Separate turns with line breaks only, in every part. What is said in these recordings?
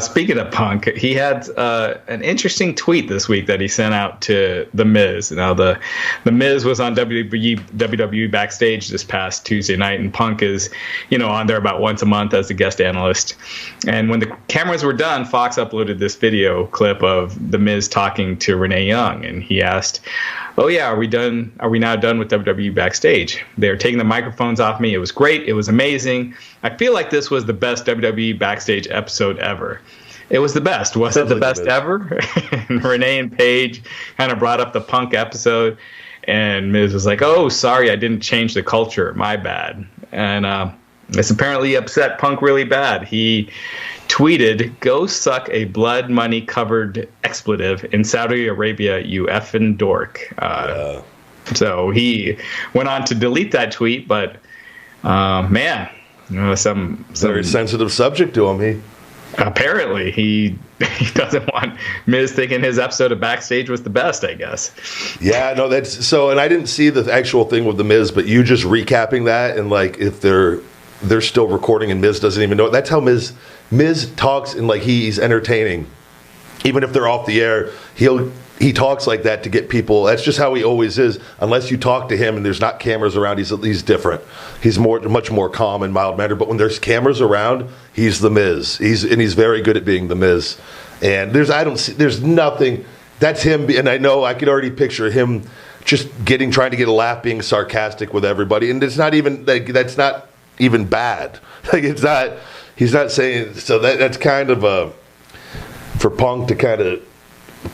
Speaking of Punk, he had an interesting tweet this week that he sent out to The Miz. Now, the Miz was on WWE Backstage this past Tuesday night, and Punk is, on there about once a month as a guest analyst. And when the cameras were done, Fox uploaded this video clip of The Miz talking to Renee Young, and he asked, "Oh yeah, are we done? Are we now done with WWE Backstage? They're taking the microphones off me. It was great. It was amazing. I feel like this was the best WWE Backstage episode ever." It was the best. Was it the best ever? And Renee and Paige kind of brought up the Punk episode, and Miz was like, "Oh, sorry, I didn't change the culture. My bad." And this apparently upset Punk really bad. He tweeted, "Go suck a blood money covered expletive in Saudi Arabia, you effing dork." So he went on to delete that tweet, but man, some
very sensitive subject to him.
Apparently he doesn't want Miz thinking his episode of Backstage was the best, I guess.
Yeah, no, that's so. And I didn't see the actual thing with the Miz, but you just recapping that, and like if they're still recording and Miz doesn't even know it. That's how Miz talks, and like he's entertaining. Even if they're off the air, he talks like that to get people. That's just how he always is. Unless you talk to him and there's not cameras around, he's different. He's much more calm and mild mannered. But when there's cameras around, he's the Miz. He's very good at being the Miz. And there's nothing. That's him. And I know I could already picture him just trying to get a laugh, being sarcastic with everybody. And it's not even that's not even bad. Like it's not. He's not saying so. That's kind of for Punk to kind of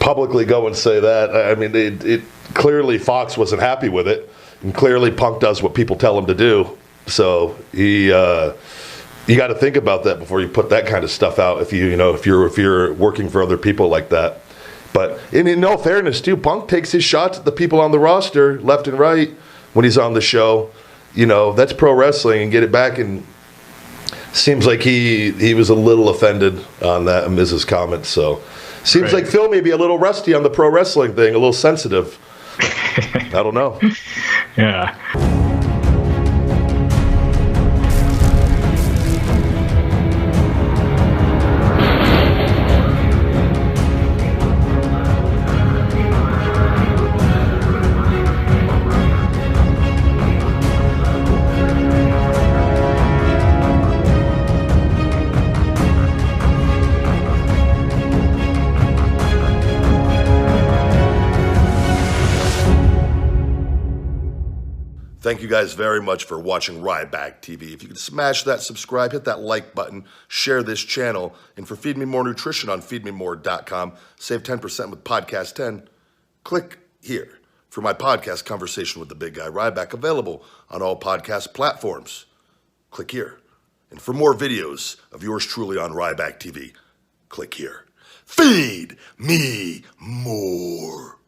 publicly go and say that. I mean, it clearly Fox wasn't happy with it, and clearly Punk does what people tell him to do. So you got to think about that before you put that kind of stuff out. If you're working for other people like that. But in all fairness, too, Punk takes his shots at the people on the roster left and right when he's on the show. That's pro wrestling, and get it back. And seems like he was a little offended on that and Miz's comments. So. Seems like Phil may be a little rusty on the pro wrestling thing, a little sensitive. I don't know.
Yeah.
Thank you guys very much for watching Ryback TV. If you could smash that subscribe, hit that like button, share this channel, and for Feed Me More Nutrition on feedmemore.com, save 10% with Podcast 10. Click here for my podcast conversation with the big guy Ryback, available on all podcast platforms. Click here. And for more videos of yours truly on Ryback TV, click here. Feed me more.